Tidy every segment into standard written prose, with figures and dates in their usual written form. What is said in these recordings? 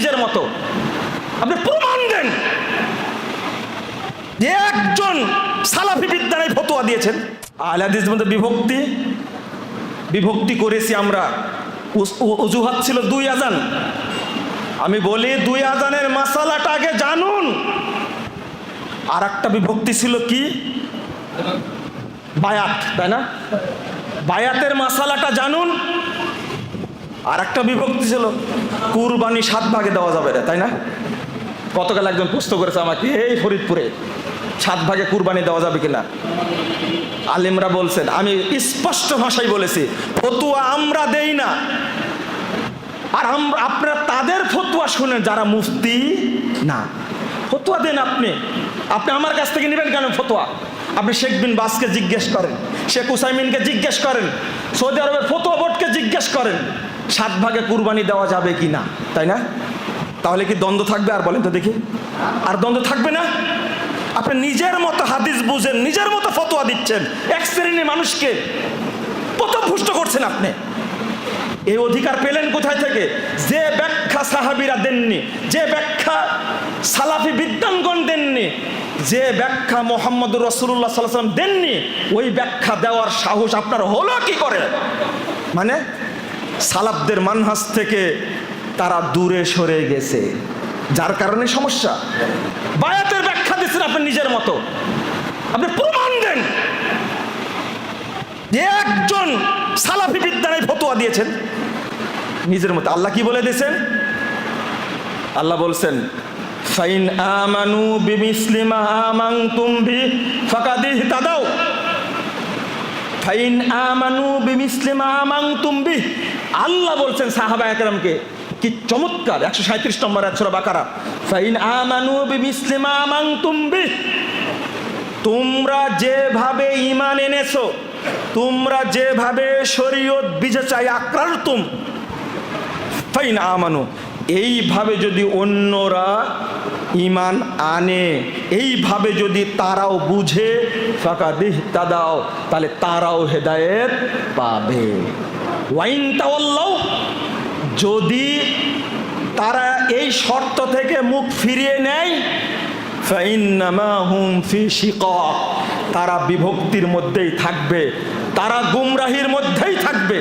নিজের মতো। আপনি প্রমাণ দেন যে একজন সালাফি বিদ্যায় ফতোয়া দিয়েছেন। আহলে হাদিসের মধ্যে বিভক্তি করেছি আমরা। অজুহাত ছিল 2 আযান। আমি বলি 2 আযানের মাসালাটা আগে জানুন। আর একটা বিভক্তি ছিল কি? বায়াত, তাই না? বায়াতের মাসালাটা জানুন। আর একটা বিভক্তি ছিল কুরবানি 7 ভাগে দেওয়া যাবে না, তাই না? গতকাল একজন প্রশ্ন করেছে আমাকে, এই ফরিদপুরে 7 ভাগে কুরবানি দেওয়া যাবে কিনা। আলেমরা বলছেন, আমি স্পষ্ট ভাষায় বলেছি, ফতোয়া আমরা দেই না। আর আপনারা তাদের ফতোয়া শুনেন যারা মুফতি না। ফতোয়া দেন আপনি আমার কাছ থেকে নেবেন কেন ফতোয়া? আপনি শেখ বিন বাসকে জিজ্ঞেস করেন, শেখ উসাইমিনকে জিজ্ঞেস করেন, সৌদি আরবের ফতোয়া বোর্ডকে জিজ্ঞেস করেন 7 ভাগে কুরবানি দেওয়া যাবে কি না, তাই না? তাহলে কি দ্বন্দ্ব থাকবে? আর বলেন তো দেখি, আর দ্বন্দ্ব থাকবে না? আপনি নিজের মতো হাদিস বুঝেন, নিজের মতো ফতোয়া দিচ্ছেন, এক শ্রেণীর মানুষকে পথভ্রষ্ট করছেন আপনি। এই অধিকার পেলেন কোথায় থেকে? যে ব্যাখ্যা সাহাবীরা দেননি, যে ব্যাখ্যা সালাফি বিদ্বানগণ দেননি, যে ব্যাখ্যা মুহাম্মদুর রাসূলুল্লাহ সাল্লাল্লাহু আলাইহি ওয়াসাল্লাম দেননি, ওই ব্যাখ্যা দেওয়ার সাহস আপনার হলো কি করে? মানে সালাফদের মানহাজ থেকে তারা দূরে সরে গেছে, যার কারণে সমস্যা। বায়াতের ব্যাখ্যা দিচ্ছেন আপনি নিজের মতো। আপনি প্রমাণ দেন যে একজন সালাফি বিদ্যায় ফতোয়া দিয়েছেন নিজের মতো। আল্লাহ কি বলে দিয়েছেন? আল্লাহ বলছেন, ফাইন আমানু বিমিসলি মা আমানতুম বি ফাকাদ ইহতাদাও। ফাইন আমানু বিমিসলি মা আমানতুম বি। আল্লাহ বলছেন সাহাবায়ে কেরামকে, কি চমৎকার! 137 নম্বর আয়াত সূরা বাকারা। ফাইন আমানু বিমিসলি মা আমানতুম বি। তোমরা যেভাবে ঈমান এনেছো, তোমরা যেভাবে শরীয়ত বিজেচাই আকরারতুম, ফাইন আমানু, এইভাবে যদি অন্যরা ঈমান আনে, এইভাবে যদি তারাও বুঝে, ফাকাদ ইহতাদাও, তাহলে তারাও হেদায়েত পাবে। ওয়াইন তাওয়াল্লাউ, যদি তারা এই শর্ত থেকে মুখ ফিরিয়ে নেয়, ফাইন্নামা হুম ফি শিকাক, তারা বিভক্তির মধ্যেই থাকবে, তারা গুমরাহির মধ্যেই থাকবে।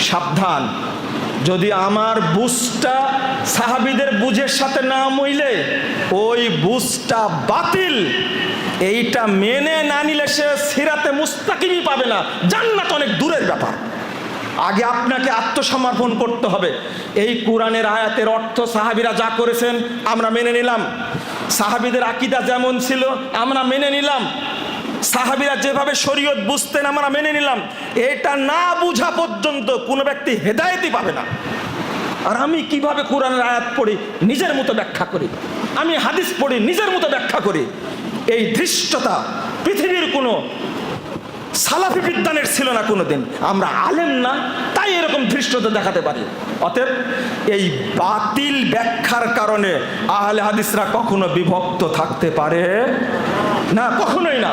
সাবধান, যদি আমার বুঝটা সাহাবীদের বুঝের সাথে না মিলে, ওই বুঝটা বাতিল, এইটা মেনে না নিলে সে সিরাতে মুস্তাকিমই পাবে না। জান্নাত অনেক দূরের ব্যাপার। আগে আপনাকে আত্মসমর্পণ করতে হবে। এই কোরআনের আয়াতের অর্থ সাহাবীরা যা করেছেন আমরা মেনে নিলাম, সাহাবীদের আকীদা যেমন ছিল আমরা মেনে নিলাম, সাহাবীরা যেভাবে শরীয়ত বুঝতেন আমরা মেনে নিলাম। এটা না বুঝা পর্যন্ত কোনো ব্যক্তি হেদায়েতই পাবে না। আর আমি কিভাবে কোরআনের আয়াত পড়ি, নিজের মতো ব্যাখ্যা করি, আমি হাদিস পড়ি, নিজের মতো ব্যাখ্যা করি, এই ধৃষ্টতা পৃথিবীর কোনো সালাফি বিদ্বানের ছিল না কোনোদিন। আমরা আলেম না, তাই এরকম ধৃষ্টতা দেখাতে পারি। অতএব এই বাতিল ব্যাখ্যার কারণে আহলে হাদিসরা কখনো বিভক্ত থাকতে পারে না, কখনোই না।